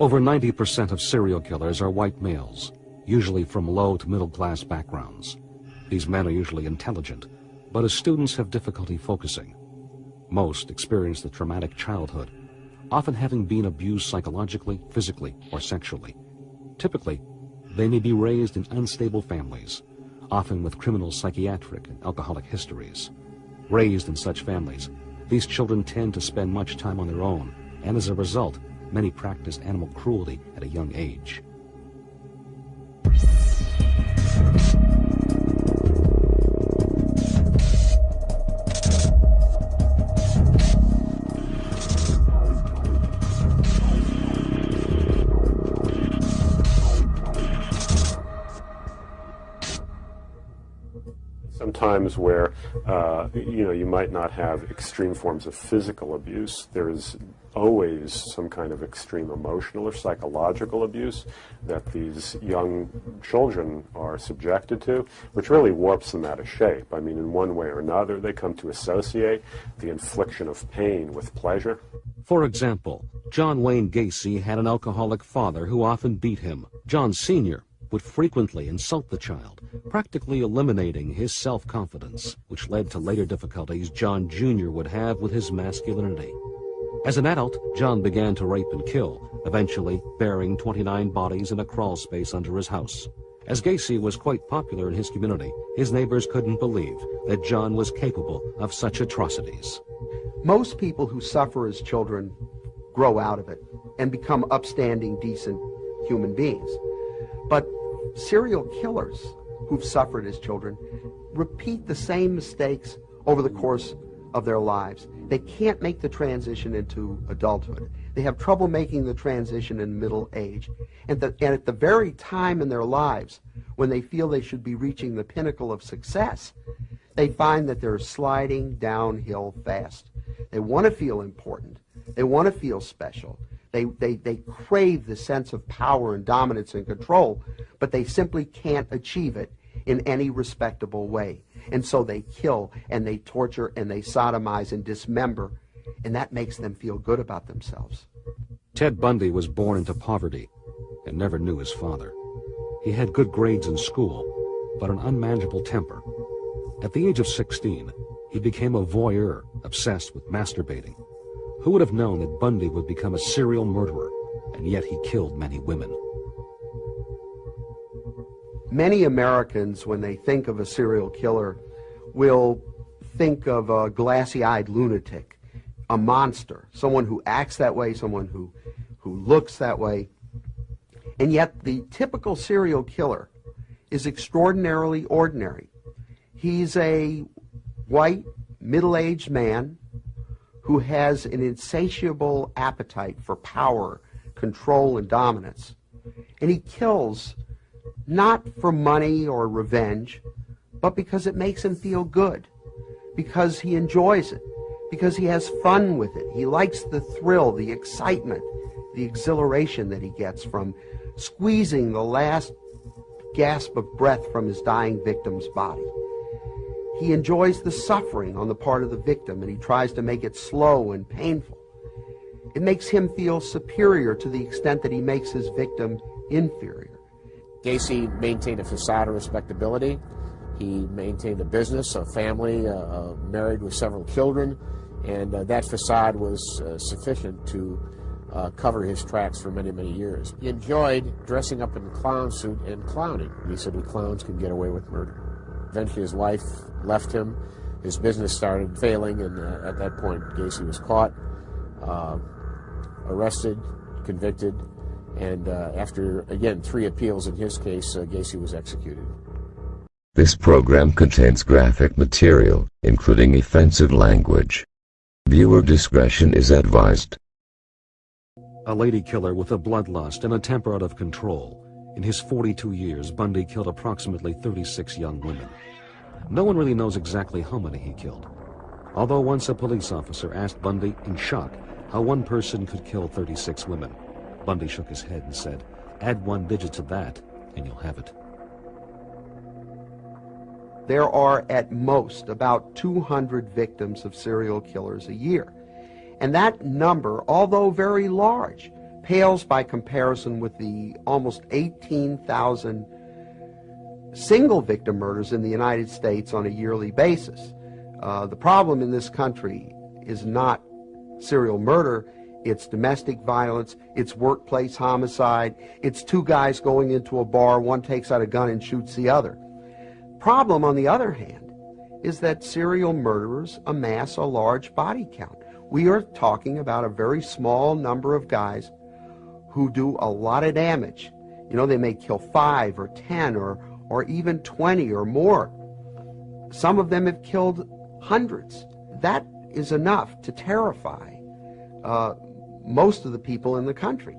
Over 90% of serial killers are white males, usually from low to middle-class backgrounds. These men are usually intelligent, but as students have difficulty focusing. Most experience a traumatic childhood, often having been abused psychologically, physically, or sexually. Typically, they may be raised in unstable families, often with criminal psychiatric and alcoholic histories. Raised in such families, these children tend to spend much time on their own, and as a result, many practice animal cruelty at a young age. Sometimes where, you might not have extreme forms of physical abuse, there is always some kind of extreme emotional or psychological abuse that these young children are subjected to, which really warps them out of shape. I mean, in one way or another, they come to associate the infliction of pain with pleasure. For example, John Wayne Gacy had an alcoholic father who often beat him. John Sr. would frequently insult the child, practically eliminating his self-confidence, which led to later difficulties John Jr. would have with his masculinity. As an adult, John began to rape and kill, eventually burying 29 bodies in a crawl space under his house. As Gacy was quite popular in his community, his neighbors couldn't believe that John was capable of such atrocities. Most people who suffer as children grow out of it and become upstanding, decent human beings. But serial killers who've suffered as children repeat the same mistakes over the course of their lives. They can't make the transition into adulthood. They have trouble making the transition in middle age. And at the very time in their lives when they feel they should be reaching the pinnacle of success, they find that they're sliding downhill fast. They want to feel important. They want to feel special. They crave the sense of power and dominance and control, but they simply can't achieve it in any respectable way. And so they kill and they torture and they sodomize and dismember, and that makes them feel good about themselves. Ted Bundy was born into poverty and never knew his father. He had good grades in school, but an unmanageable temper. At the age of 16, he became a voyeur, obsessed with masturbating. Who would have known that Bundy would become a serial murderer, and yet he killed many women? Many Americans, when they think of a serial killer, will think of a glassy-eyed lunatic, a monster, someone who acts that way, someone who looks that way. And yet the typical serial killer is extraordinarily ordinary. He's a white, middle-aged man who has an insatiable appetite for power, control, and dominance. And he kills not for money or revenge, but because it makes him feel good, because he enjoys it, because he has fun with it. He likes the thrill, the excitement, the exhilaration that he gets from squeezing the last gasp of breath from his dying victim's body. He enjoys the suffering on the part of the victim, and he tries to make it slow and painful. It makes him feel superior to the extent that he makes his victim inferior. Gacy maintained a facade of respectability. He maintained a business, a family, married with several children, and that facade was sufficient to cover his tracks for many, many years. He enjoyed dressing up in a clown suit and clowning. He said that clowns can get away with murder. Eventually his wife left him, his business started failing, and at that point Gacy was caught, arrested, convicted, and after, again, 3 appeals in his case, Gacy was executed. This program contains graphic material, including offensive language. Viewer discretion is advised. A lady killer with a bloodlust and a temper out of control. In his 42 years, Bundy killed approximately 36 young women. No one really knows exactly how many he killed, although once a police officer asked Bundy, in shock, how one person could kill 36 women. Bundy shook his head and said, "Add 1 digit to that, and you'll have it." There are at most about 200 victims of serial killers a year. And that number, although very large, pales by comparison with the almost 18,000 single victim murders in the United States on a yearly basis. The problem in this country is not serial murder, it's domestic violence, it's workplace homicide, it's two guys going into a bar, one takes out a gun and shoots the other. Problem, on the other hand, is that serial murderers amass a large body count. We are talking about a very small number of guys who do a lot of damage. You know, they may kill 5 or 10 or even 20 or more. Some of them have killed hundreds. That is enough to terrify most of the people in the country.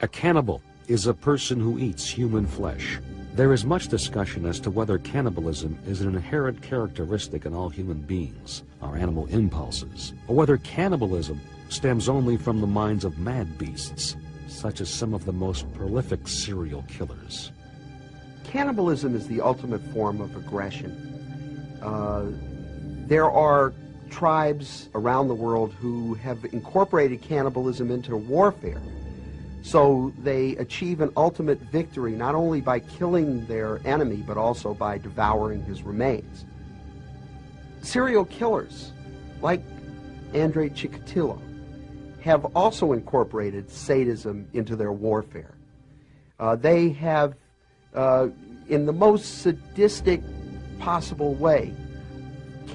A cannibal is a person who eats human flesh. There is much discussion as to whether cannibalism is an inherent characteristic in all human beings, our animal impulses, or whether cannibalism stems only from the minds of mad beasts, such as some of the most prolific serial killers. Cannibalism is the ultimate form of aggression. There are tribes around the world who have incorporated cannibalism into warfare. So they achieve an ultimate victory not only by killing their enemy, but also by devouring his remains. Serial killers, like Andre Chikatilo, have also incorporated sadism into their warfare. They have, in the most sadistic possible way,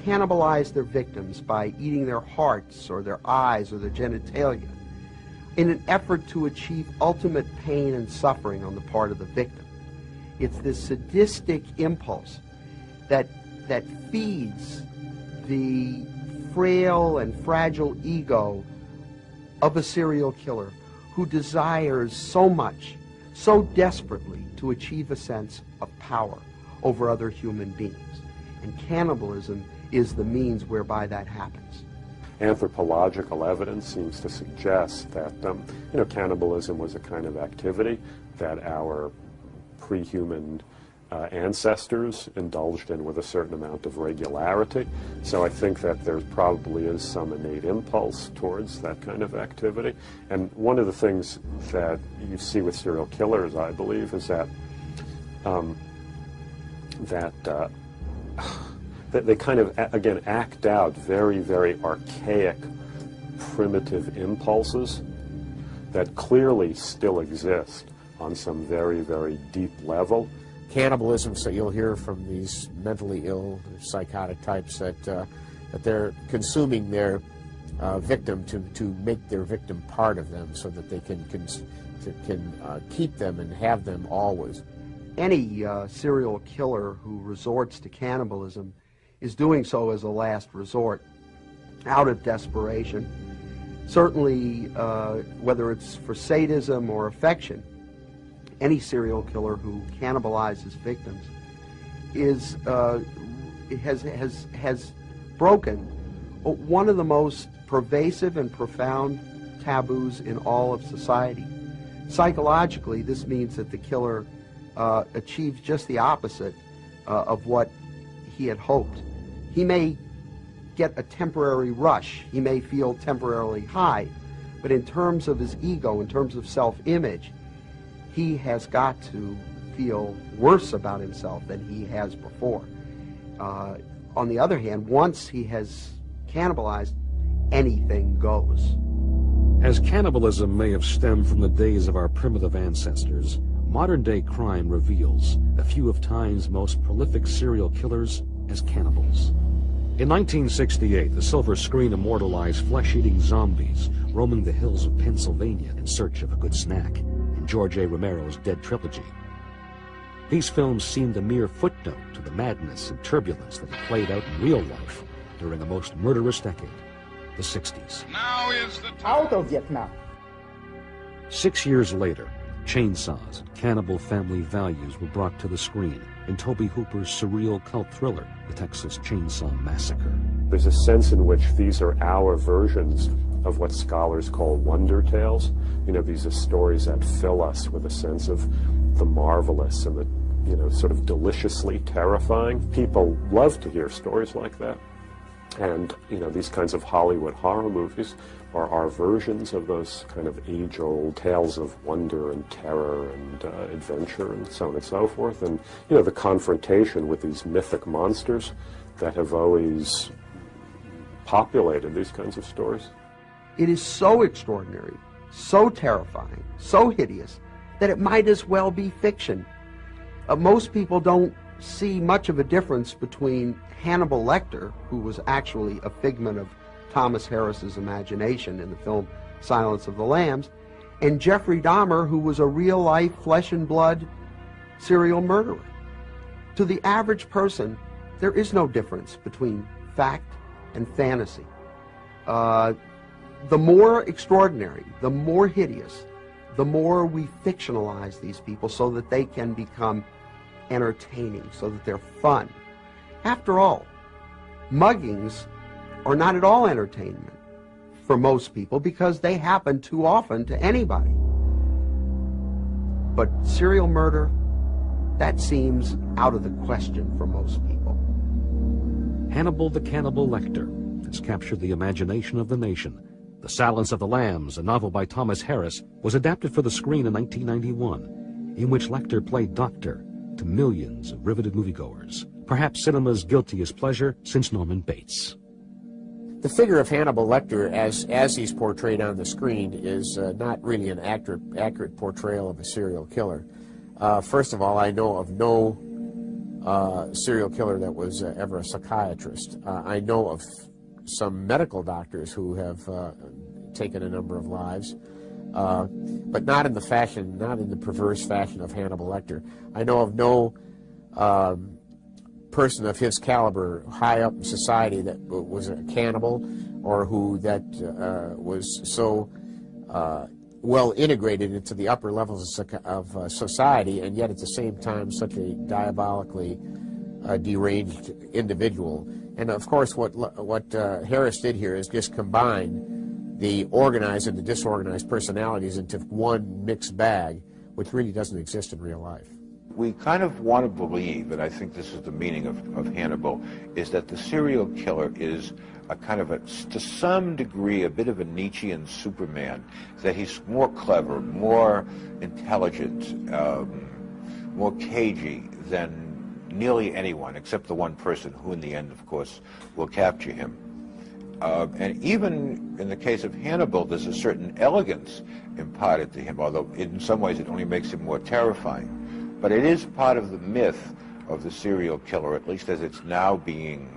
cannibalized their victims by eating their hearts or their eyes or their genitalia, in an effort to achieve ultimate pain and suffering on the part of the victim. It's this sadistic impulse that feeds the frail and fragile ego of a serial killer who desires so much, so desperately, to achieve a sense of power over other human beings. And cannibalism is the means whereby that happens. Anthropological evidence seems to suggest that cannibalism was a kind of activity that our pre-human ancestors indulged in with a certain amount of regularity. So I think that there probably is some innate impulse towards that kind of activity. And one of the things that you see with serial killers, I believe, is that that they kind of, again, act out very, very archaic, primitive impulses that clearly still exist on some very, very deep level. Cannibalism, so you'll hear from these mentally ill, psychotic types that they're consuming their victim to make their victim part of them so that they can keep them and have them always. Any serial killer who resorts to cannibalism is doing so as a last resort, out of desperation. Certainly, whether it's for sadism or affection, any serial killer who cannibalizes victims has broken one of the most pervasive and profound taboos in all of society. Psychologically, this means that the killer achieves just the opposite of what he had hoped. He may get a temporary rush, he may feel temporarily high, but in terms of his ego, in terms of self-image, he has got to feel worse about himself than he has before. On the other hand, once he has cannibalized, anything goes. As cannibalism may have stemmed from the days of our primitive ancestors, modern-day crime reveals a few of time's most prolific serial killers as cannibals. In 1968, the silver screen immortalized flesh-eating zombies roaming the hills of Pennsylvania in search of a good snack in George A. Romero's Dead Trilogy. These films seemed a mere footnote to the madness and turbulence that had played out in real life during a most murderous decade, the 60s. Now is the time. Out of Vietnam. 6 years later, chainsaws and cannibal family values were brought to the screen in Tobe Hooper's surreal cult thriller, The Texas Chainsaw Massacre. There's a sense in which these are our versions of what scholars call wonder tales. You know, these are stories that fill us with a sense of the marvelous and the sort of deliciously terrifying. People love to hear stories like that. And, these kinds of Hollywood horror movies are our versions of those kind of age-old tales of wonder and terror and adventure and so on and so forth. And, the confrontation with these mythic monsters that have always populated these kinds of stories. It is so extraordinary, so terrifying, so hideous, that it might as well be fiction. Most people don't see much of a difference between Hannibal Lecter, who was actually a figment of Thomas Harris's imagination in the film Silence of the Lambs, and Jeffrey Dahmer, who was a real-life, flesh-and-blood serial murderer. To the average person, there is no difference between fact and fantasy. The more extraordinary, the more hideous, the more we fictionalize these people so that they can become entertaining, so that they're fun. After all, muggings are not at all entertainment for most people because they happen too often to anybody. But serial murder, that seems out of the question for most people. Hannibal the Cannibal Lecter has captured the imagination of the nation. The Silence of the Lambs, a novel by Thomas Harris, was adapted for the screen in 1991, in which Lecter played doctor to millions of riveted moviegoers, perhaps cinema's guiltiest pleasure since Norman Bates. The figure of Hannibal Lecter, as he's portrayed on the screen, is not really an accurate portrayal of a serial killer. First of all, I know of no serial killer that was ever a psychiatrist. I know of some medical doctors who have taken a number of lives, but not in the perverse fashion of Hannibal Lecter. I know of no person of his caliber high up in society that was a cannibal, or who that was so well integrated into the upper levels of society, and yet at the same time such a diabolically deranged individual. And of course, what Harris did here is just combine the organized and the disorganized personalities into one mixed bag, which really doesn't exist in real life. We kind of want to believe, and I think this is the meaning of Hannibal, is that the serial killer is a kind of to some degree, a bit of a Nietzschean Superman, that he's more clever, more intelligent, more cagey than nearly anyone, except the one person who in the end, of course, will capture him. And even in the case of Hannibal, there's a certain elegance imparted to him, although in some ways it only makes him more terrifying. But it is part of the myth of the serial killer, at least as it's now being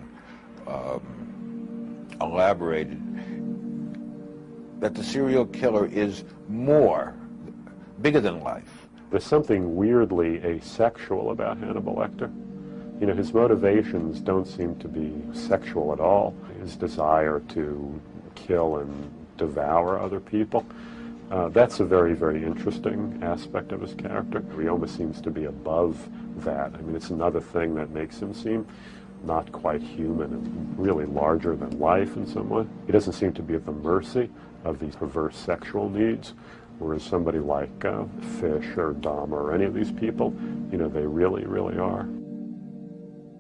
elaborated, that the serial killer is bigger than life. There's something weirdly asexual about Hannibal Lecter. His motivations don't seem to be sexual at all. His desire to kill and devour other people. That's a very, very interesting aspect of his character. He almost seems to be above that. I mean, it's another thing that makes him seem not quite human and really larger than life in some way. He doesn't seem to be at the mercy of these perverse sexual needs, whereas somebody like Fish or Dahmer or any of these people, they really, really are.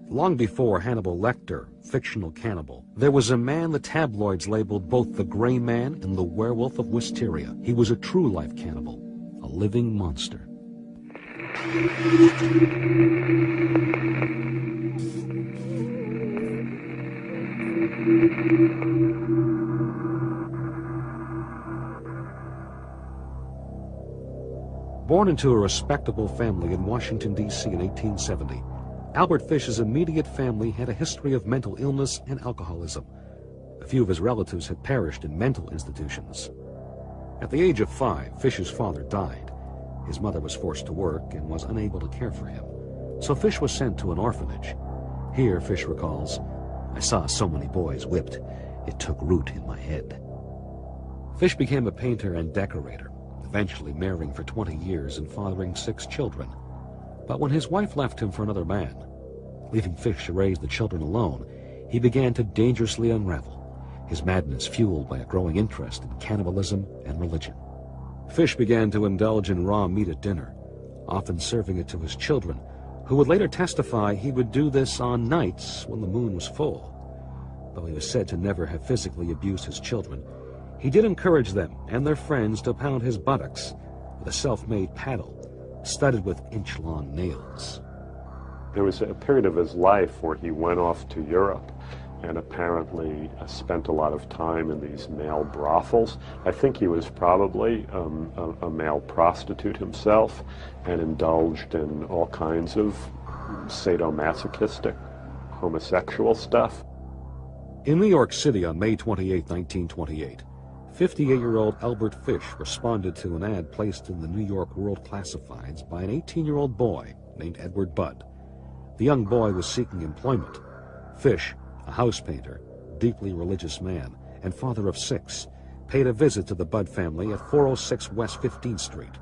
Long before Hannibal Lecter, fictional cannibal, there was a man the tabloids labeled both the Gray Man and the Werewolf of Wisteria. He was a true-life cannibal, a living monster. Born into a respectable family in Washington, D.C. in 1870, Albert Fish's immediate family had a history of mental illness and alcoholism. A few of his relatives had perished in mental institutions. At the age of 5, Fish's father died. His mother was forced to work and was unable to care for him, so Fish was sent to an orphanage. Here, Fish recalls, "I saw so many boys whipped, it took root in my head." Fish became a painter and decorator, eventually marrying for 20 years and fathering 6 children. But when his wife left him for another man, leaving Fish to raise the children alone, he began to dangerously unravel, his madness fueled by a growing interest in cannibalism and religion. Fish began to indulge in raw meat at dinner, often serving it to his children, who would later testify he would do this on nights when the moon was full. Though he was said to never have physically abused his children, he did encourage them and their friends to pound his buttocks with a self-made paddle studded with inch-long nails. There was a period of his life where he went off to Europe and apparently spent a lot of time in these male brothels. I think he was probably a male prostitute himself and indulged in all kinds of sadomasochistic homosexual stuff. In New York City on May 28, 1928, 58-year-old Albert Fish responded to an ad placed in the New York World Classifieds by an 18-year-old boy named Edward Budd. The young boy was seeking employment. Fish, a house painter, deeply religious man, and father of 6, paid a visit to the Budd family at 406 West 15th Street,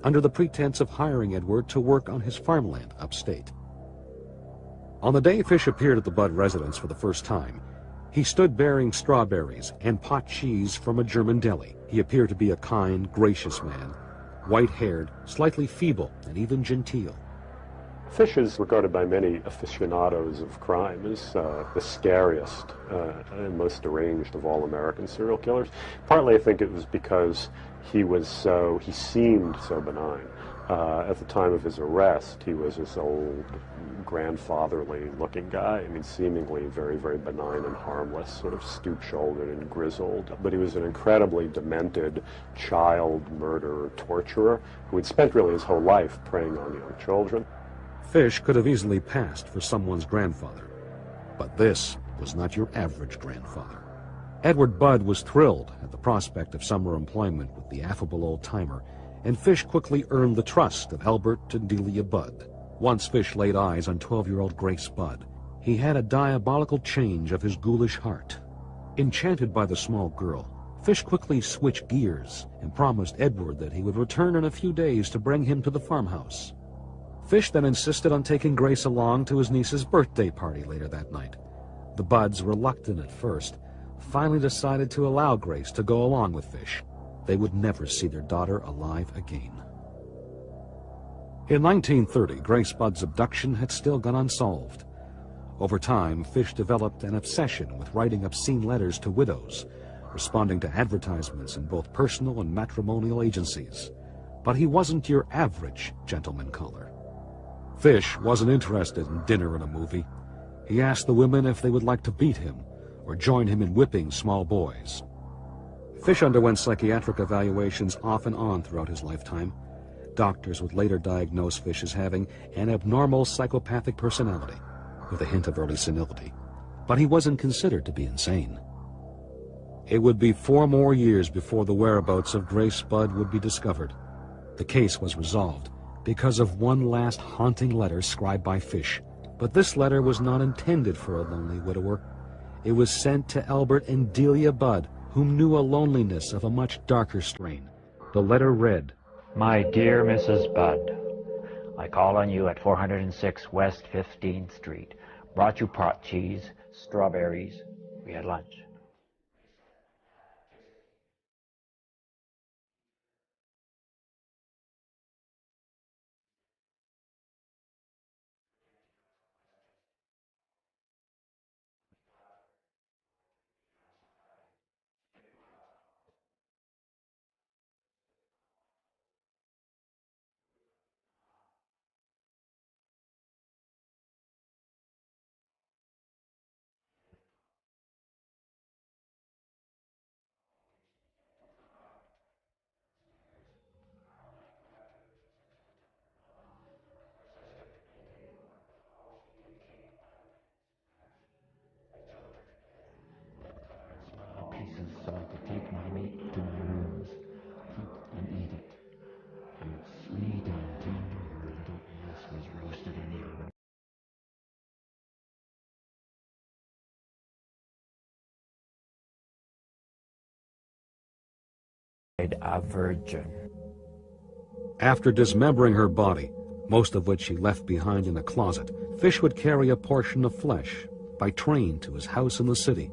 under the pretense of hiring Edward to work on his farmland upstate. On the day Fish appeared at the Budd residence for the first time, he stood bearing strawberries and pot cheese from a German deli. He appeared to be a kind, gracious man, white-haired, slightly feeble, and even genteel. Fish is regarded by many aficionados of crime as the scariest and most deranged of all American serial killers. Partly I think it was because he seemed so benign. At the time of his arrest, he was this old, grandfatherly-looking guy. I mean, seemingly very, very benign and harmless, sort of stoop-shouldered and grizzled. But he was an incredibly demented child murderer, torturer, who had spent really his whole life preying on young children. Fish could have easily passed for someone's grandfather, but this was not your average grandfather. Edward Budd was thrilled at the prospect of summer employment with the affable old-timer, and Fish quickly earned the trust of Albert and Delia Budd. Once Fish laid eyes on 12-year-old Grace Budd, he had a diabolical change of his ghoulish heart. Enchanted by the small girl, Fish quickly switched gears and promised Edward that he would return in a few days to bring him to the farmhouse. Fish then insisted on taking Grace along to his niece's birthday party later that night. The Budds, reluctant at first, finally decided to allow Grace to go along with Fish. They would never see their daughter alive again. In 1930, Grace Budd's abduction had still gone unsolved. Over time, Fish developed an obsession with writing obscene letters to widows, responding to advertisements in both personal and matrimonial agencies. But he wasn't your average gentleman caller. Fish wasn't interested in dinner and a movie. He asked the women if they would like to beat him or join him in whipping small boys. Fish underwent psychiatric evaluations off and on throughout his lifetime. Doctors would later diagnose Fish as having an abnormal psychopathic personality with a hint of early senility, but he wasn't considered to be insane. It would be 4 more years before the whereabouts of Grace Budd would be discovered. The case was resolved because of one last haunting letter scribed by Fish, but this letter was not intended for a lonely widower. It was sent to Albert and Delia Budd, whom knew a loneliness of a much darker strain. The letter read, My dear Mrs. Budd, I call on you at 406 West 15th Street. Brought you pot cheese, strawberries. We had lunch. Pieces so I could take my meat to my rooms, and eat it. And sweet and tender, your little ass was roasted in the oven. A virgin. After dismembering her body, most of which she left behind in a closet, Fish would carry a portion of flesh by train to his house in the city,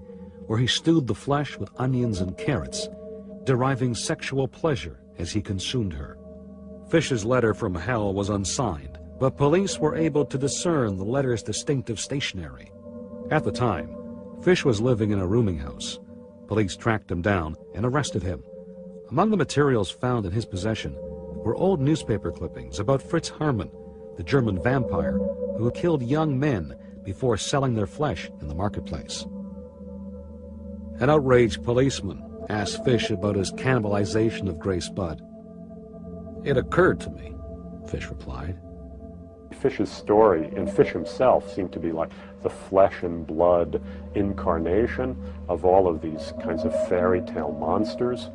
where he stewed the flesh with onions and carrots, deriving sexual pleasure as he consumed her. Fish's letter from hell was unsigned, but police were able to discern the letter's distinctive stationery. At the time, Fish was living in a rooming house. Police tracked him down and arrested him. Among the materials found in his possession were old newspaper clippings about Fritz Haarmann, the German vampire who killed young men before selling their flesh in the marketplace. An outraged policeman asked Fish about his cannibalization of Grace Budd. "It occurred to me," Fish replied. Fish's story and Fish himself seemed to be like the flesh and blood incarnation of all of these kinds of fairy tale monsters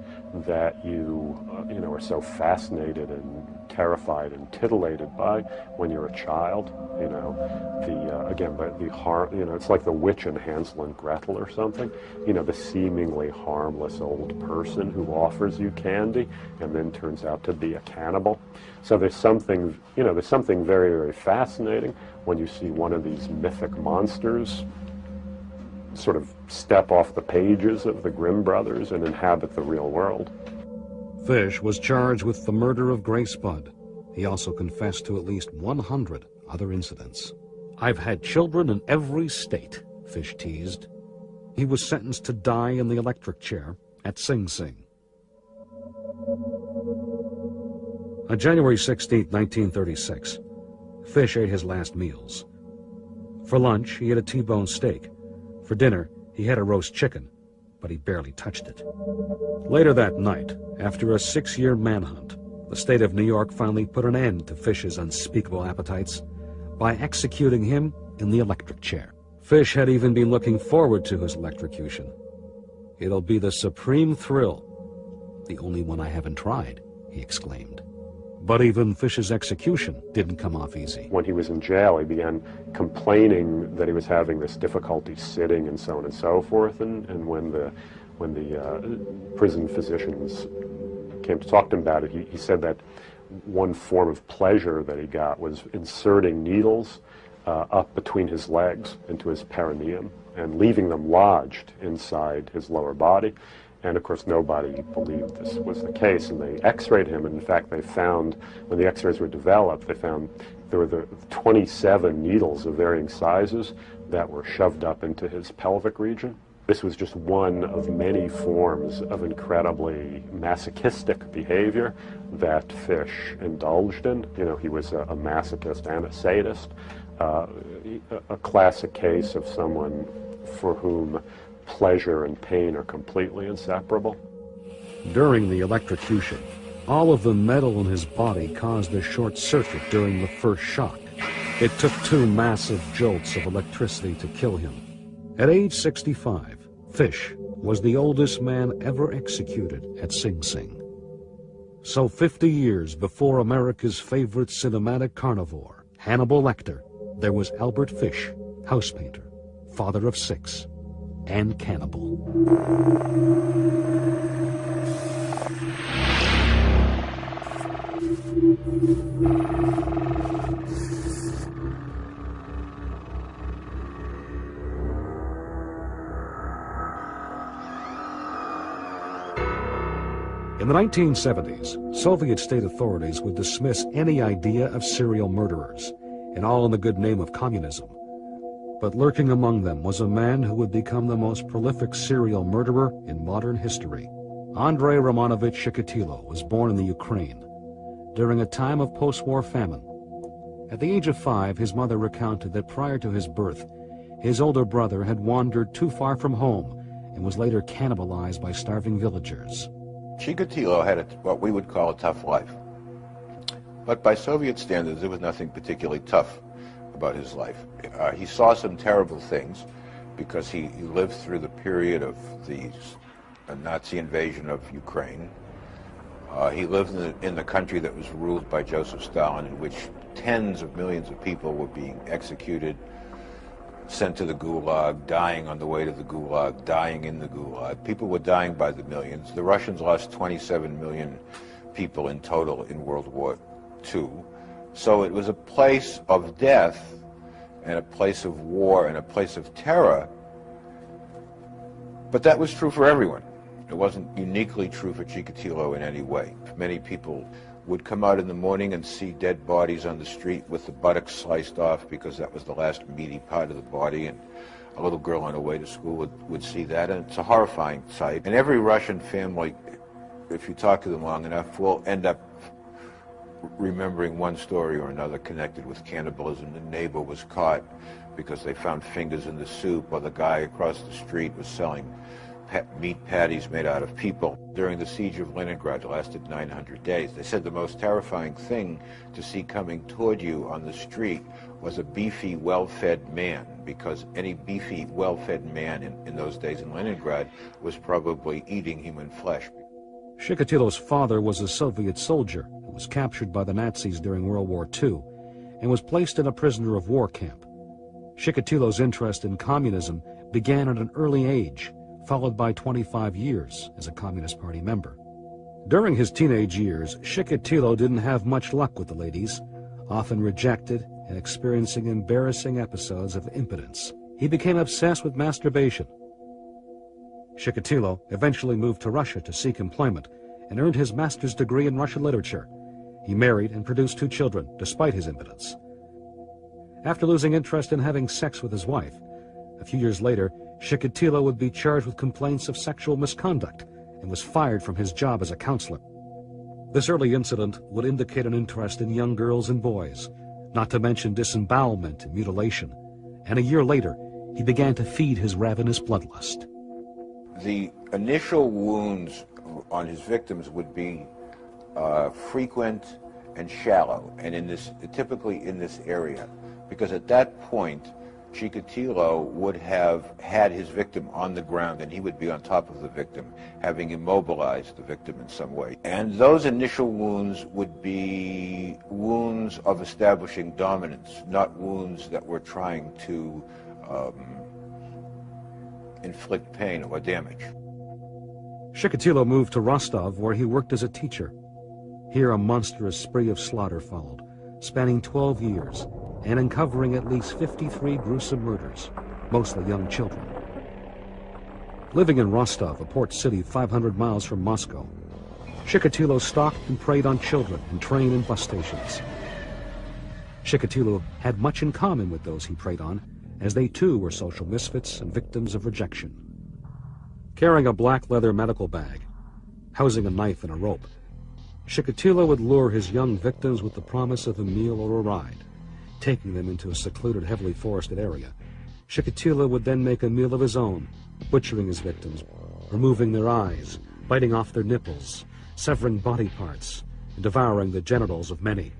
that you are so fascinated and terrified and titillated by when you're a child. The harm. It's like the witch in Hansel and Gretel or something. The seemingly harmless old person who offers you candy and then turns out to be a cannibal. So there's something very, very fascinating when you see one of these mythic monsters sort of step off the pages of the Grimm brothers and inhabit the real world. Fish was charged with the murder of Grace Budd. He also confessed to at least 100 other incidents. "I've had children in every state," Fish teased. He was sentenced to die in the electric chair at Sing Sing. On January 16, 1936, Fish ate his last meals. For lunch, he had a T-bone steak. For dinner, he had a roast chicken, but he barely touched it. Later that night, after a 6-year manhunt, the state of New York finally put an end to Fish's unspeakable appetites by executing him in the electric chair. Fish had even been looking forward to his electrocution. "It'll be the supreme thrill, the only one I haven't tried," he exclaimed. But even Fish's execution didn't come off easy. When he was in jail, he began complaining that he was having this difficulty sitting and so on and so forth. And when the prison physicians came to talk to him about it, he said that one form of pleasure that he got was inserting needles up between his legs into his perineum and leaving them lodged inside his lower body. And of course, nobody believed this was the case. And they x-rayed him. And in fact, they found, when the x-rays were developed, they found there were 27 needles of varying sizes that were shoved up into his pelvic region. This was just one of many forms of incredibly masochistic behavior that Fish indulged in. He was a masochist and a sadist, a classic case of someone for whom pleasure and pain are completely inseparable. During the electrocution, all of the metal in his body caused a short circuit during the first shock. It took 2 massive jolts of electricity to kill him. At age 65, Fish was the oldest man ever executed at Sing Sing. So 50 years before America's favorite cinematic carnivore, Hannibal Lecter, there was Albert Fish, house painter, father of 6, and cannibal. In the 1970s, Soviet state authorities would dismiss any idea of serial murderers, and all in the good name of communism. But lurking among them was a man who would become the most prolific serial murderer in modern history. Andrei Romanovich Chikatilo was born in the Ukraine during a time of post-war famine. At the age of 5, his mother recounted that prior to his birth, his older brother had wandered too far from home and was later cannibalized by starving villagers. Chikatilo had what we would call a tough life. But by Soviet standards, there was nothing particularly tough about his life. He saw some terrible things because he lived through the period of the Nazi invasion of Ukraine. He lived in the country that was ruled by Joseph Stalin, in which tens of millions of people were being executed, sent to the Gulag, dying on the way to the Gulag, dying in the Gulag. People were dying by the millions. The Russians lost 27 million people in total in World War II. So it was a place of death and a place of war and a place of terror. But that was true for everyone. It wasn't uniquely true for Chikatilo in any way. Many people would come out in the morning and see dead bodies on the street with the buttocks sliced off because that was the last meaty part of the body, and a little girl on her way to school would see that, and it's a horrifying sight. And every Russian family, if you talk to them long enough, will end up remembering one story or another connected with cannibalism. The neighbor was caught because they found fingers in the soup, or the guy across the street was selling meat patties made out of people. During the siege of Leningrad, it lasted 900 days. They said the most terrifying thing to see coming toward you on the street was a beefy, well-fed man, because any beefy, well-fed man in those days in Leningrad was probably eating human flesh. Chikatilo's father was a Soviet soldier who was captured by the Nazis during World War II and was placed in a prisoner of war camp. Chikatilo's interest in communism began at an early age, followed by 25 years as a Communist Party member. During his teenage years, Chikatilo didn't have much luck with the ladies, often rejected and experiencing embarrassing episodes of impotence. He became obsessed with masturbation. Chikatilo eventually moved to Russia to seek employment and earned his master's degree in Russian literature. He married and produced 2 children, despite his impotence. After losing interest in having sex with his wife, a few years later, Chikatilo would be charged with complaints of sexual misconduct and was fired from his job as a counselor. This early incident would indicate an interest in young girls and boys, not to mention disembowelment and mutilation, and a year later, he began to feed his ravenous bloodlust. The initial wounds on his victims would be frequent and shallow, and typically in this area, because at that point, Chikatilo would have had his victim on the ground, and he would be on top of the victim, having immobilized the victim in some way. And those initial wounds would be wounds of establishing dominance, not wounds that were trying to inflict pain or damage. Chikatilo moved to Rostov, where he worked as a teacher. Here a monstrous spree of slaughter followed, spanning 12 years, and uncovering at least 53 gruesome murders, mostly young children. Living in Rostov, a port city 500 miles from Moscow, Chikatilo stalked and preyed on children in train and bus stations. Chikatilo had much in common with those he preyed on, as they too were social misfits and victims of rejection. Carrying a black leather medical bag, housing a knife and a rope, Chikatilo would lure his young victims with the promise of a meal or a ride. Taking them into a secluded, heavily forested area, Chikatilo would then make a meal of his own, butchering his victims, removing their eyes, biting off their nipples, severing body parts, and devouring the genitals of many.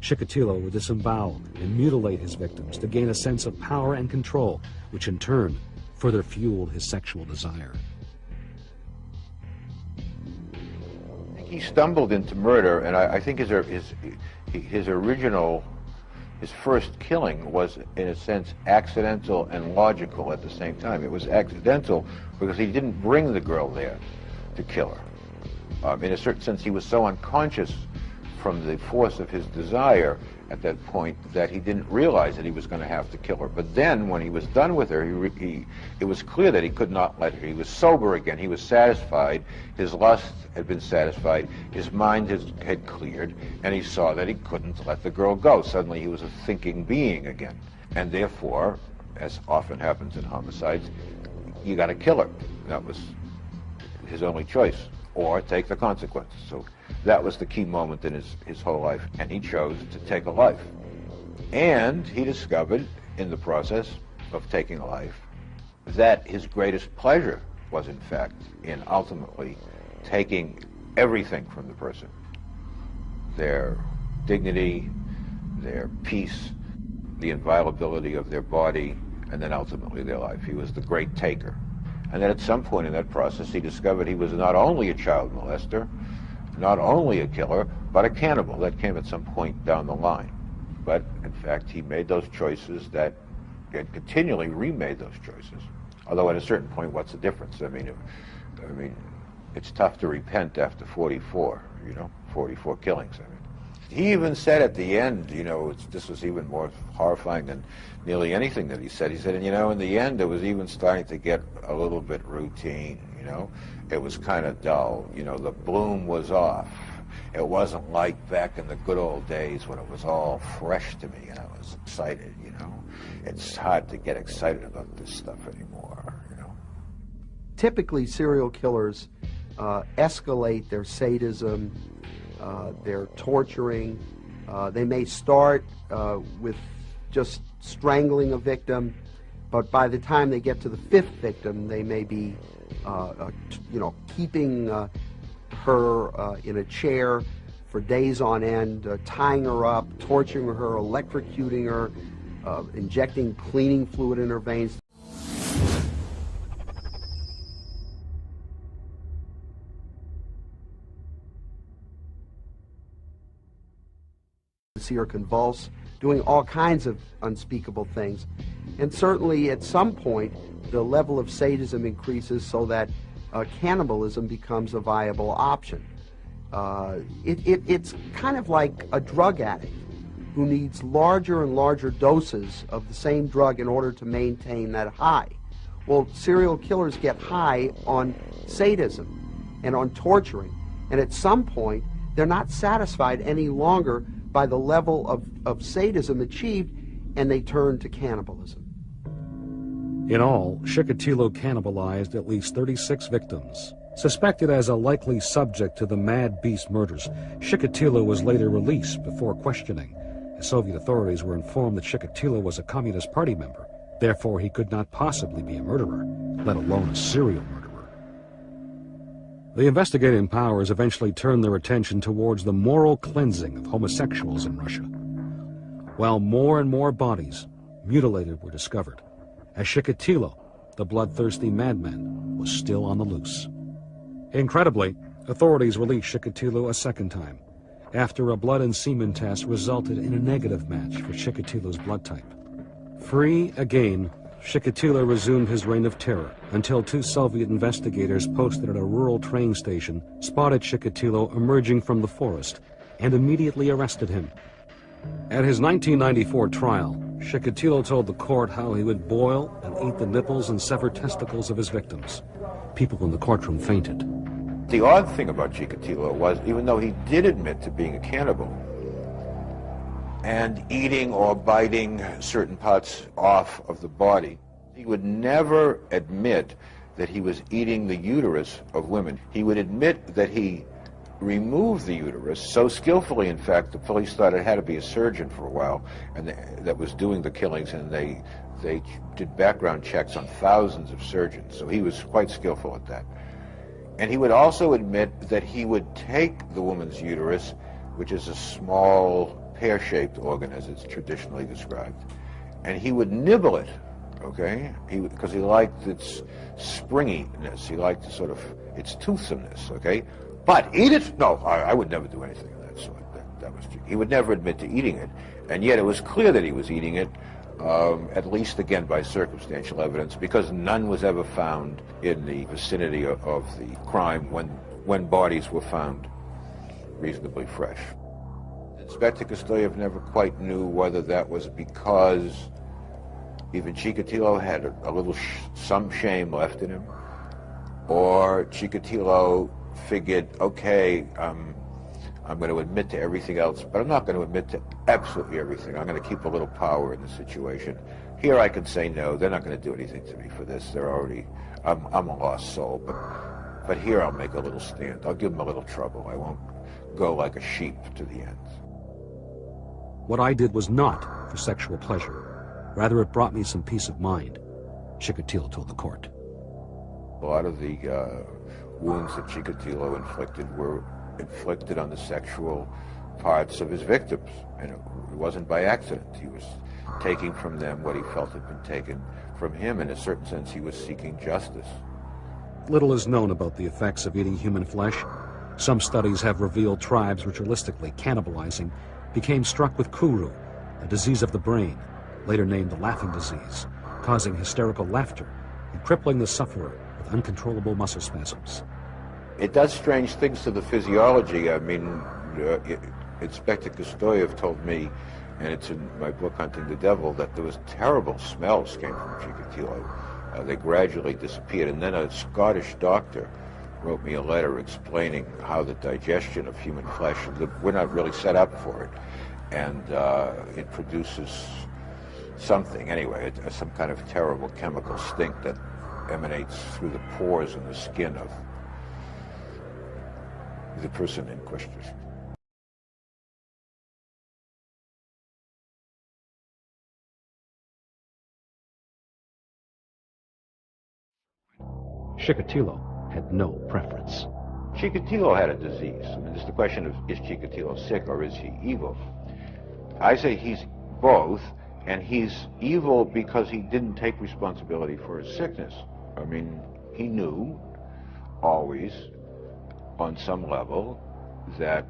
Chikatilo would disembowel and mutilate his victims to gain a sense of power and control, which in turn further fueled his sexual desire. He stumbled into murder, and I think his first killing was, in a sense, accidental and logical at the same time. It was accidental because he didn't bring the girl there to kill her. In a certain sense, he was so unconscious from the force of his desire at that point that he didn't realize that he was going to have to kill her. But then, when he was done with her, it was clear that he could not let her. He was sober again. He was satisfied. His lust had been satisfied. His mind had cleared, and he saw that he couldn't let the girl go. Suddenly, he was a thinking being again. And therefore, as often happens in homicides, you got to kill her. That was his only choice, or take the consequences. So that was the key moment in his whole life, and he chose to take a life. And he discovered, in the process of taking a life, that his greatest pleasure was, in fact, in ultimately taking everything from the person. Their dignity, their peace, the inviolability of their body, and then ultimately their life. He was the great taker. And then at some point in that process, he discovered he was not only a child molester, not only a killer, but a cannibal. That came at some point down the line. But, in fact, he made those choices that, and continually remade those choices. Although at a certain point, what's the difference? I mean, it's tough to repent after 44, 44 killings. I mean, he even said at the end, this was even more horrifying than nearly anything that he said. He said, in the end, it was even starting to get a little bit routine, It was kind of dull. The bloom was off. It wasn't like back in the good old days when it was all fresh to me and I was excited, you know. It's hard to get excited about this stuff anymore, you know. Typically, serial killers escalate their sadism, their torturing. They may start with just strangling a victim, but by the time they get to the fifth victim, they may be, keeping her in a chair for days on end, tying her up, torturing her, electrocuting her, injecting cleaning fluid in her veins. To see her convulse, doing all kinds of unspeakable things. And certainly at some point, the level of sadism increases so that cannibalism becomes a viable option. It's kind of like a drug addict who needs larger and larger doses of the same drug in order to maintain that high. Well, serial killers get high on sadism and on torturing, and at some point they're not satisfied any longer by the level of sadism achieved, and they turn to cannibalism. In all, Chikatilo cannibalized at least 36 victims. Suspected as a likely subject to the Mad Beast murders, Chikatilo was later released before questioning. The Soviet authorities were informed that Chikatilo was a Communist Party member. Therefore, he could not possibly be a murderer, let alone a serial murderer. The investigating powers eventually turned their attention towards the moral cleansing of homosexuals in Russia. While more and more bodies, mutilated, were discovered, as Chikatilo, the bloodthirsty madman, was still on the loose. Incredibly, authorities released Chikatilo a second time, after a blood and semen test resulted in a negative match for Chikatilo's blood type. Free again, Chikatilo resumed his reign of terror until two Soviet investigators posted at a rural train station spotted Chikatilo emerging from the forest and immediately arrested him. At his 1994 trial, Chikatilo told the court how he would boil and eat the nipples and severed testicles of his victims. People in the courtroom fainted. The odd thing about Chikatilo was, even though he did admit to being a cannibal and eating or biting certain parts off of the body, he would never admit that he was eating the uterus of women. He would admit that he removed the uterus so skillfully, in fact, the police thought it had to be a surgeon for a while and that was doing the killings, and they did background checks on thousands of surgeons, so he was quite skillful at that. And he would also admit that he would take the woman's uterus, which is a small pear-shaped organ as it's traditionally described, and he would nibble it, okay, because he liked its springiness, he liked its toothsomeness, okay. But eat it? No, I would never do anything of that sort. That was true. He would never admit to eating it, and yet it was clear that he was eating it, at least again by circumstantial evidence, because none was ever found in the vicinity of the crime when bodies were found reasonably fresh. Inspector Kostoyev never quite knew whether that was because even Chikatilo had some shame left in him, or Chikatilo figured, okay, I'm going to admit to everything else, but I'm not going to admit to absolutely everything. I'm going to keep a little power in the situation. Here I can say no, they're not going to do anything to me for this. I'm a lost soul, but here I'll make a little stand. I'll give them a little trouble. I won't go like a sheep to the end. What I did was not for sexual pleasure. Rather, it brought me some peace of mind, Chikatilo told the court. A lot of the wounds that Chikatilo inflicted were inflicted on the sexual parts of his victims, and it wasn't by accident. He was taking from them what he felt had been taken from him. In a certain sense, he was seeking justice. Little is known about the effects of eating human flesh. Some studies have revealed tribes ritualistically cannibalizing became struck with kuru, a disease of the brain, later named the laughing disease, causing hysterical laughter and crippling the sufferer with uncontrollable muscle spasms. It does strange things to the physiology. I mean, Inspector Kostoyev told me, and it's in my book, Hunting the Devil, that there was terrible smells came from Chikatilo. They gradually disappeared. And then a Scottish doctor wrote me a letter explaining how the digestion of human flesh, we're not really set up for it, and it produces something, anyway, some kind of terrible chemical stink that emanates through the pores in the skin of the person in question. Chikatilo had no preference. Chikatilo had a disease. I mean, it's the question of, is Chikatilo sick or is he evil? I say he's both, and he's evil because he didn't take responsibility for his sickness. I mean, he knew always, on some level, that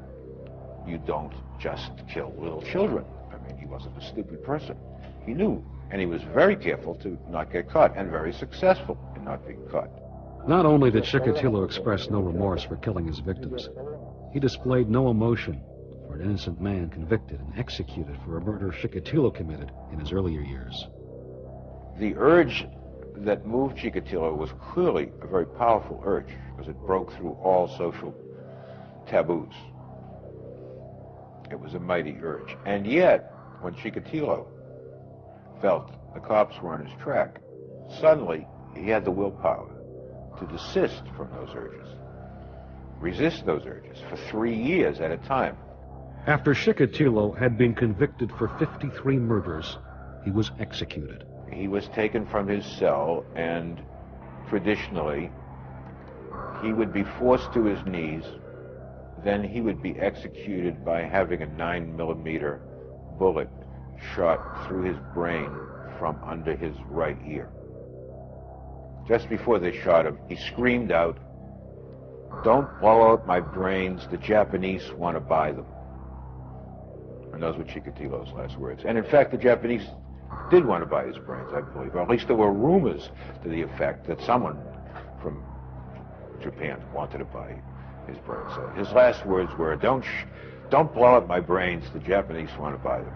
you don't just kill little children. I mean, he wasn't a stupid person. He knew, and he was very careful to not get caught, and very successful in not being caught. Not only did Chikatilo express no remorse for killing his victims, he displayed no emotion for an innocent man convicted and executed for a murder Chikatilo committed in his earlier years. The urge that moved Chikatilo was clearly a very powerful urge, because it broke through all social taboos. It was a mighty urge. And yet, when Chikatilo felt the cops were on his track, suddenly he had the willpower to desist from those urges, resist those urges for 3 years at a time. After Chikatilo had been convicted for 53 murders, he was executed. He was taken from his cell, and traditionally he would be forced to his knees. Then he would be executed by having a 9mm bullet shot through his brain from under his right ear. Just before they shot him, he screamed out, "Don't blow out my brains, the Japanese want to buy them." And those were Chikatilo's last words. And in fact, the Japanese did want to buy his brains, I believe, or at least there were rumors to the effect that someone from Japan wanted to buy his brains. So his last words were, don't blow up my brains, the Japanese want to buy them.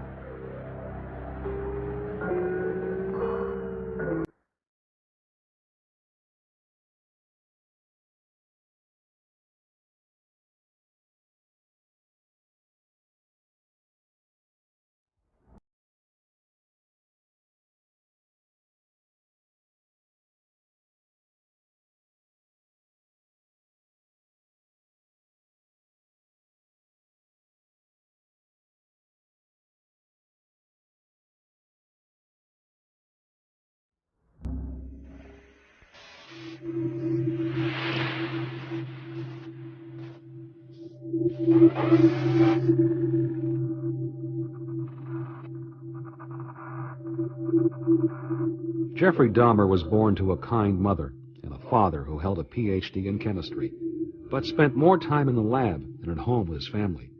Jeffrey Dahmer was born to a kind mother and a father who held a Ph.D. in chemistry, but spent more time in the lab than at home with his family.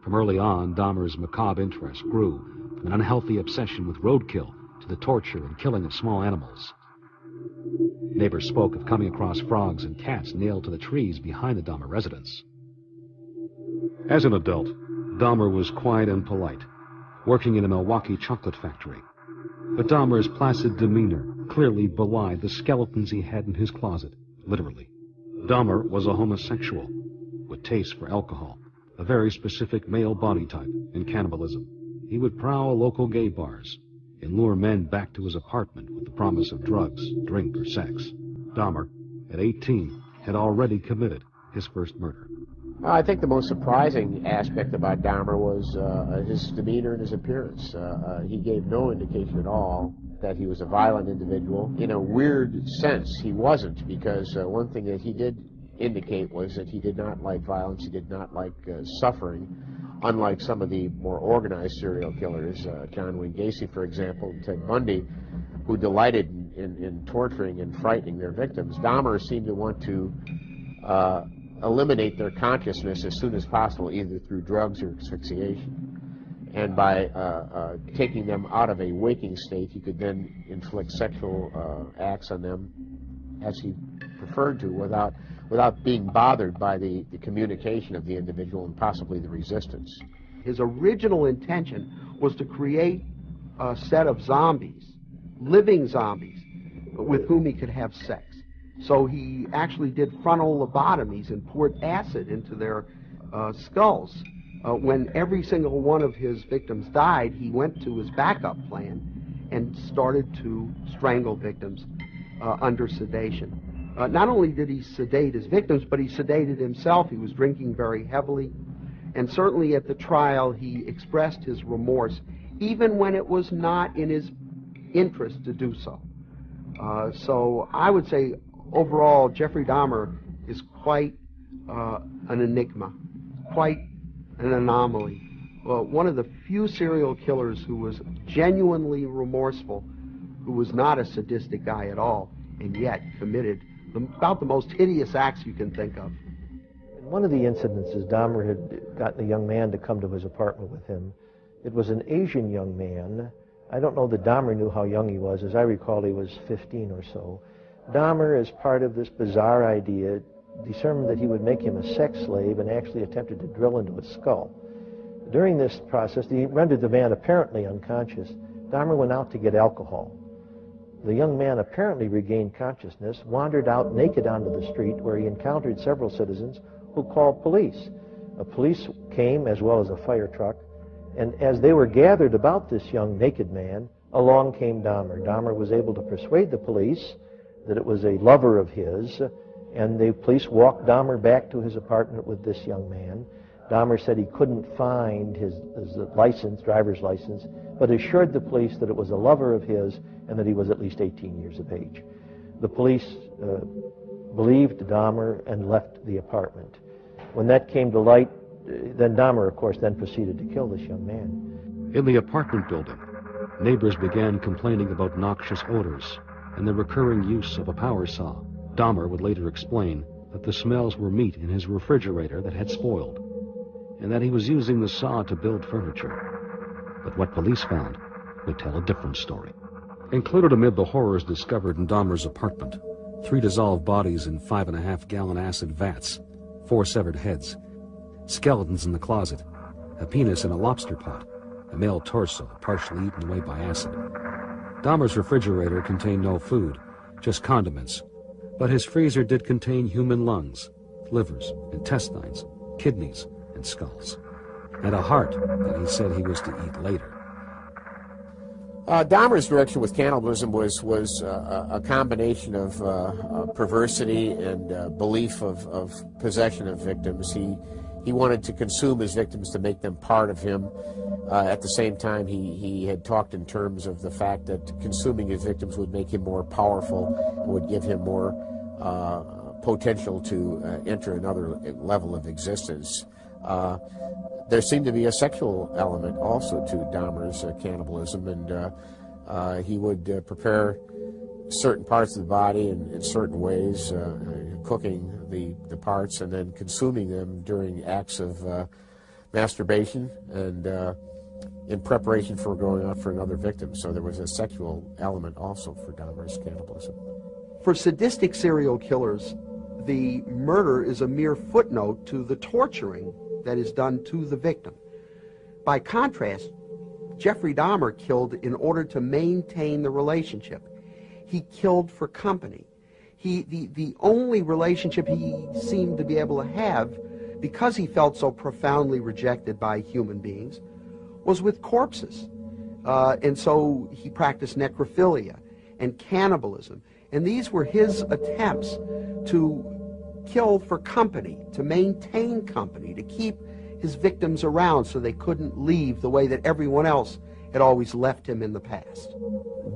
From early on, Dahmer's macabre interest grew from an unhealthy obsession with roadkill to the torture and killing of small animals. Neighbors spoke of coming across frogs and cats nailed to the trees behind the Dahmer residence. As an adult, Dahmer was quiet and polite, working in a Milwaukee chocolate factory. But Dahmer's placid demeanor clearly belied the skeletons he had in his closet, literally. Dahmer was a homosexual, with taste for alcohol, a very specific male body type, and cannibalism. He would prowl local gay bars and lure men back to his apartment with the promise of drugs, drink, or sex. Dahmer, at 18, had already committed his first murder. I think the most surprising aspect about Dahmer was his demeanor and his appearance. He gave no indication at all that he was a violent individual. In a weird sense, he wasn't, because one thing that he did indicate was that he did not like violence, he did not like suffering, unlike some of the more organized serial killers, John Wayne Gacy, for example, and Ted Bundy, who delighted in torturing and frightening their victims. Dahmer seemed to want to eliminate their consciousness as soon as possible, either through drugs or asphyxiation. And by taking them out of a waking state, he could then inflict sexual acts on them as he preferred to, without being bothered by the communication of the individual and possibly the resistance. His original intention was to create a set of zombies, living zombies, with whom he could have sex. So he actually did frontal lobotomies and poured acid into their skulls. When every single one of his victims died, he went to his backup plan and started to strangle victims under sedation. Not only did he sedate his victims, but he sedated himself. He was drinking very heavily. And certainly at the trial, he expressed his remorse, even when it was not in his interest to do so. So I would say, overall, Jeffrey Dahmer is quite an enigma, quite an anomaly. One of the few serial killers who was genuinely remorseful, who was not a sadistic guy at all, and yet committed about the most hideous acts you can think of. In one of the incidences, Dahmer had gotten a young man to come to his apartment with him. It was an Asian young man. I don't know that Dahmer knew how young he was. As I recall, he was 15 or so. Dahmer, as part of this bizarre idea, determined that he would make him a sex slave and actually attempted to drill into his skull. During this process, he rendered the man apparently unconscious. Dahmer went out to get alcohol. The young man apparently regained consciousness, wandered out naked onto the street where he encountered several citizens who called police. Police came, as well as a fire truck, and as they were gathered about this young naked man, along came Dahmer. Dahmer was able to persuade the police that it was a lover of his, and the police walked Dahmer back to his apartment with this young man. Dahmer said he couldn't find his license, driver's license, but assured the police that it was a lover of his and that he was at least 18 years of age. The police believed Dahmer and left the apartment. When that came to light, then Dahmer, of course, then proceeded to kill this young man. In the apartment building, neighbors began complaining about noxious odors and the recurring use of a power saw. Dahmer would later explain that the smells were meat in his refrigerator that had spoiled, and that he was using the saw to build furniture. But what police found would tell a different story. Included amid the horrors discovered in Dahmer's apartment, 3 dissolved bodies in 5.5-gallon acid vats, 4 severed heads, skeletons in the closet, a penis in a lobster pot, a male torso partially eaten away by acid. Dahmer's refrigerator contained no food, just condiments, but his freezer did contain human lungs, livers, intestines, kidneys, and skulls, and a heart that he said he was to eat later. Dahmer's direction with cannibalism was a combination of perversity and belief of possession of victims. He wanted to consume his victims to make them part of him. At the same time, he had talked in terms of the fact that consuming his victims would make him more powerful, would give him more potential to enter another level of existence. There seemed to be a sexual element also to Dahmer's cannibalism, and he would prepare certain parts of the body in certain ways, cooking the parts and then consuming them during acts of masturbation and in preparation for going out for another victim. So there was a sexual element also for Dahmer's cannibalism. For sadistic serial killers, the murder is a mere footnote to the torturing that is done to the victim. By contrast, Jeffrey Dahmer killed in order to maintain the relationship. He killed for company. The only relationship he seemed to be able to have, because he felt so profoundly rejected by human beings, was with corpses. And so he practiced necrophilia and cannibalism. And these were his attempts to kill for company, to maintain company, to keep his victims around so they couldn't leave the way that everyone else had always left him in the past.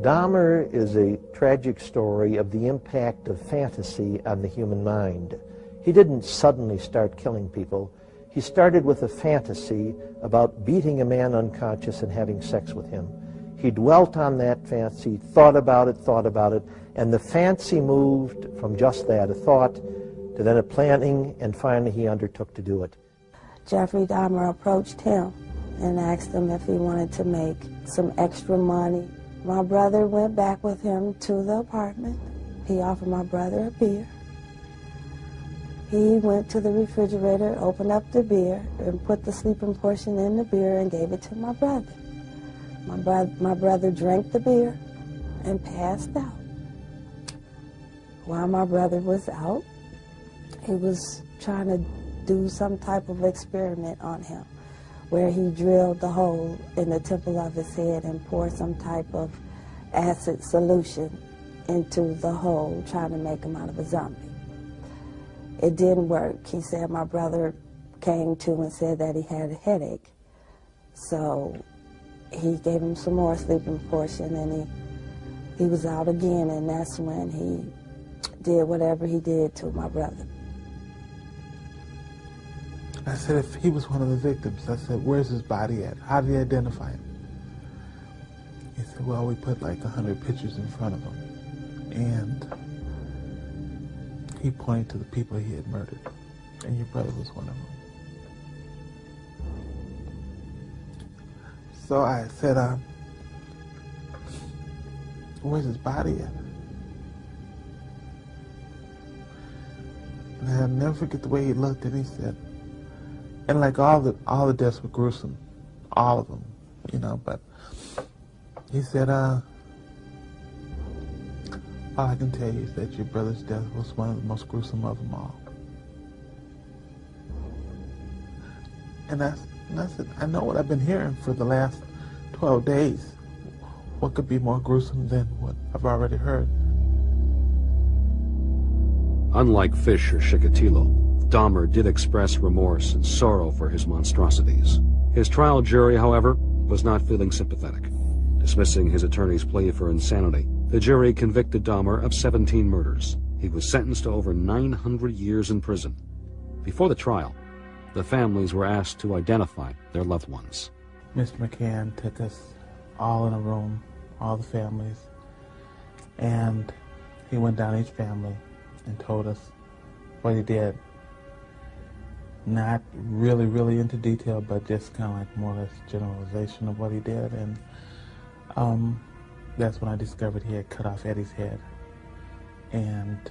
Dahmer is a tragic story of the impact of fantasy on the human mind. He didn't suddenly start killing people. He started with a fantasy about beating a man unconscious and having sex with him. He dwelt on that fantasy, thought about it, and the fancy moved from just that, a thought, to then a planning, and finally he undertook to do it. Jeffrey Dahmer approached him and asked him if he wanted to make some extra money. My brother went back with him to the apartment. He offered my brother a beer. He went to the refrigerator, opened up the beer, and put the sleeping portion in the beer and gave it to my brother. My brother drank the beer and passed out. While my brother was out, he was trying to do some type of experiment on him, where he drilled the hole in the temple of his head and poured some type of acid solution into the hole, trying to make him out of a zombie. It didn't work. He said my brother came to and said that he had a headache. So he gave him some more sleeping portion, and he was out again, and that's when he did whatever he did to my brother. I said, if he was one of the victims, I said, where's his body at? How did he identify him? He said, well, we put like 100 pictures in front of him. And he pointed to the people he had murdered. And your brother was one of them. So I said, where's his body at? And I'll never forget the way he looked, and he said, and like all the deaths were gruesome, all of them, you know, but he said, all I can tell you is that your brother's death was one of the most gruesome of them all. And I said, I know what I've been hearing for the last 12 days. What could be more gruesome than what I've already heard? Unlike Fish or Chikatilo, Dahmer did express remorse and sorrow for his monstrosities. His trial jury, however, was not feeling sympathetic. Dismissing his attorney's plea for insanity, the jury convicted Dahmer of 17 murders. He was sentenced to over 900 years in prison. Before the trial, the families were asked to identify their loved ones. Mr. McCann took us all in a room, all the families, and he went down each family and told us what he did. Not really into detail, but just kind of like more or less generalization of what he did. And that's when I discovered he had cut off Eddie's head and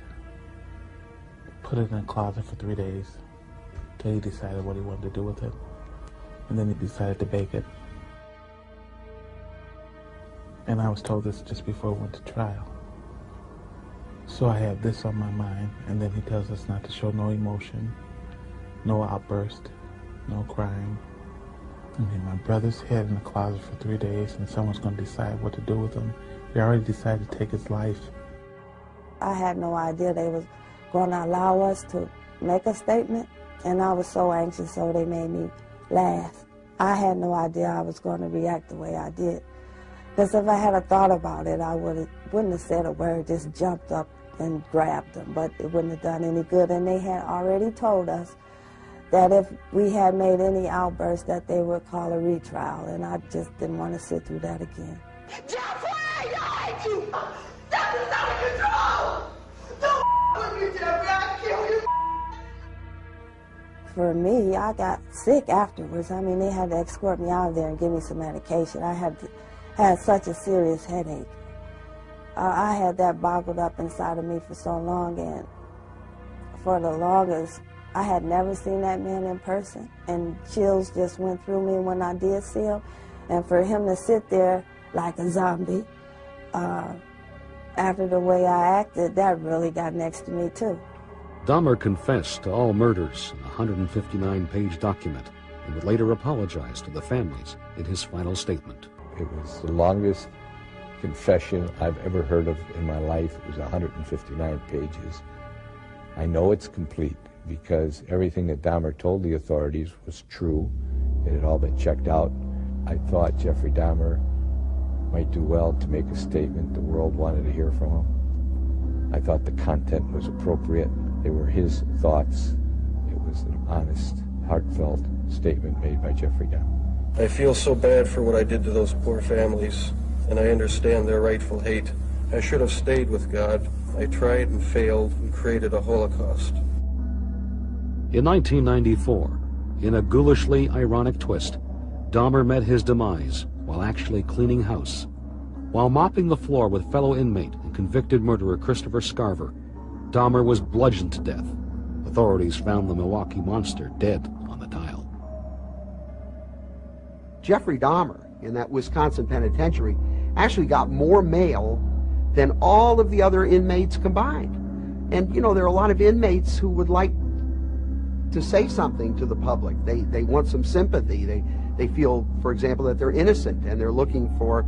put it in a closet for 3 days till he decided what he wanted to do with it. And then he decided to bake it. And I was told this just before we went to trial. So I have this on my mind, and then he tells us not to show no emotion, no outburst, no crying. I mean, my brother's head in the closet for 3 days, and someone's going to decide what to do with him. He already decided to take his life. I had no idea they was going to allow us to make a statement, and I was so anxious, so they made me laugh. I had no idea I was going to react the way I did. Because if I had a thought about it, I wouldn't have said a word, just jumped up and grabbed them, but it wouldn't have done any good. And they had already told us that if we had made any outbursts that they would call a retrial, and I just didn't want to sit through that again. Jeffrey, I hate you! That is out of control! Don't with me, Jeffrey, I'll kill you! For me, I got sick afterwards. I mean, they had to escort me out of there and give me some medication. I had such a serious headache. I had that boggled up inside of me for so long, and for the longest, I had never seen that man in person, and chills just went through me when I did see him. And for him to sit there like a zombie, after the way I acted, that really got next to me too. Dahmer confessed to all murders in a 159-page document and would later apologize to the families in his final statement. It was the longest confession I've ever heard of in my life. It was 159 pages. I know it's complete because everything that Dahmer told the authorities was true. It had all been checked out. I thought Jeffrey Dahmer might do well to make a statement the world wanted to hear from him. I thought the content was appropriate. They were his thoughts. It was an honest, heartfelt statement made by Jeffrey Dahmer. I feel so bad for what I did to those poor families, and I understand their rightful hate. I should have stayed with God. I tried and failed and created a Holocaust. In 1994, in a ghoulishly ironic twist, Dahmer met his demise while actually cleaning house. While mopping the floor with fellow inmate and convicted murderer Christopher Scarver, Dahmer was bludgeoned to death. Authorities found the Milwaukee monster dead on the tile. Jeffrey Dahmer in that Wisconsin penitentiary actually got more mail than all of the other inmates combined. And, you know, there are a lot of inmates who would like to say something to the public. They want some sympathy. They feel, for example, that they're innocent and they're looking for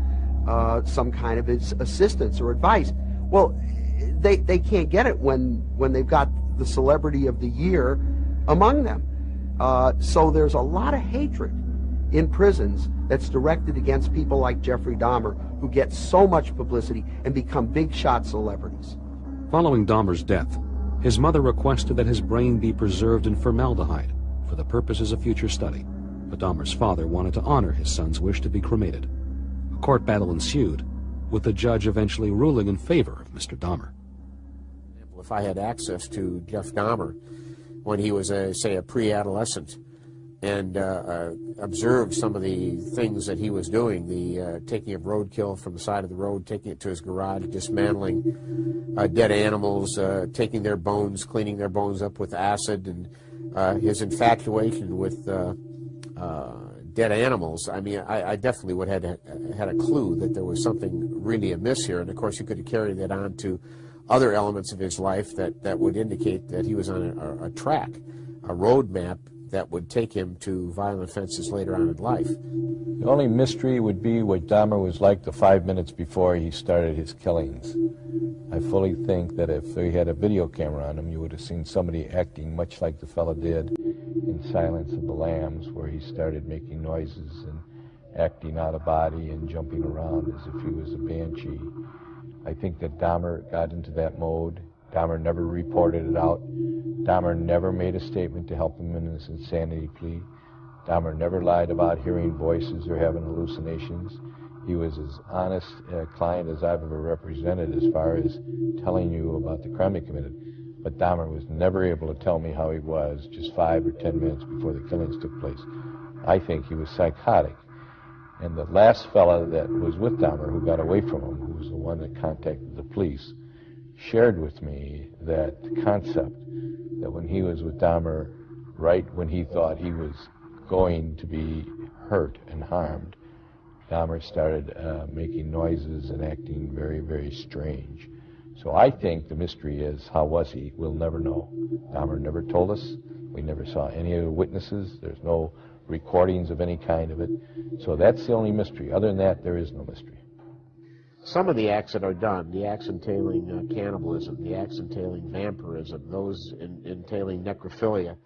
some kind of assistance or advice. Well, they can't get it when they've got the celebrity of the year among them. So there's a lot of hatred in prisons that's directed against people like Jeffrey Dahmer, who get so much publicity and become big shot celebrities. Following Dahmer's death, his mother requested that his brain be preserved in formaldehyde for the purposes of future study, but Dahmer's father wanted to honor his son's wish to be cremated. A court battle ensued, with the judge eventually ruling in favor of Mr. Dahmer. If I had access to Jeff Dahmer when he was, say, a pre-adolescent, and observed some of the things that he was doing, the taking of roadkill from the side of the road, taking it to his garage, dismantling dead animals, taking their bones, cleaning their bones up with acid, and his infatuation with dead animals. I mean, I definitely would have had a clue that there was something really amiss here, and of course you could have carried that on to other elements of his life that would indicate that he was on a track, a road map that would take him to violent offenses later on in life. The only mystery would be what Dahmer was like the 5 minutes before he started his killings. I fully think that if he had a video camera on him, you would have seen somebody acting much like the fellow did in Silence of the Lambs, where he started making noises and acting out of body and jumping around as if he was a banshee. I think that Dahmer got into that mode. Dahmer never reported it out. Dahmer never made a statement to help him in his insanity plea. Dahmer never lied about hearing voices or having hallucinations. He was as honest a client as I've ever represented as far as telling you about the crime he committed. But Dahmer was never able to tell me how he was just 5 or 10 minutes before the killings took place. I think he was psychotic. And the last fella that was with Dahmer, who got away from him, who was the one that contacted the police, shared with me that concept that when he was with Dahmer, right when he thought he was going to be hurt and harmed, Dahmer started making noises and acting very, very strange. So I think the mystery is, how was he? We'll never know. Dahmer never told us. We never saw any of the witnesses. There's no recordings of any kind of it. So that's the only mystery. Other than that, there is no mystery. Some of the acts that are done, the acts entailing cannibalism, the acts entailing vampirism, those entailing necrophilia,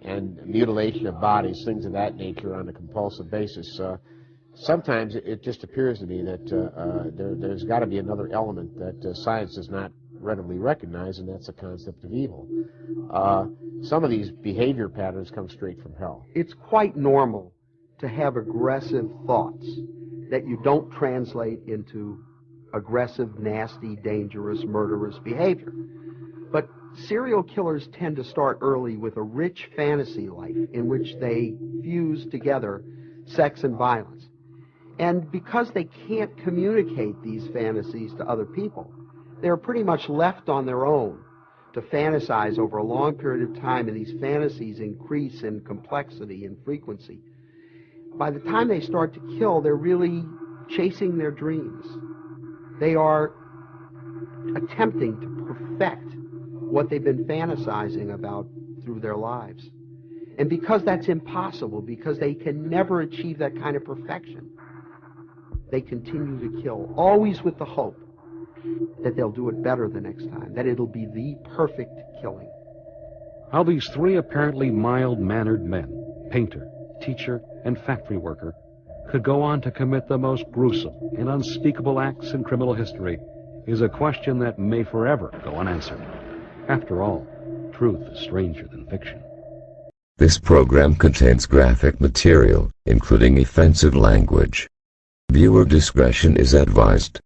and mutilation of bodies, things of that nature on a compulsive basis, sometimes it just appears to me that there's got to be another element that science does not readily recognize, and that's the concept of evil. Some of these behavior patterns come straight from hell. It's quite normal to have aggressive thoughts that you don't translate into aggressive, nasty, dangerous, murderous behavior. But serial killers tend to start early with a rich fantasy life in which they fuse together sex and violence. And because they can't communicate these fantasies to other people, they're pretty much left on their own to fantasize over a long period of time, and these fantasies increase in complexity and frequency. By the time they start to kill, they're really chasing their dreams. They are attempting to perfect what they've been fantasizing about through their lives. And because that's impossible, because they can never achieve that kind of perfection, they continue to kill, always with the hope that they'll do it better the next time, that it'll be the perfect killing. How these three apparently mild-mannered men, painter, teacher, and factory worker, could go on to commit the most gruesome and unspeakable acts in criminal history is a question that may forever go unanswered. After all, truth is stranger than fiction. This program contains graphic material, including offensive language. Viewer discretion is advised.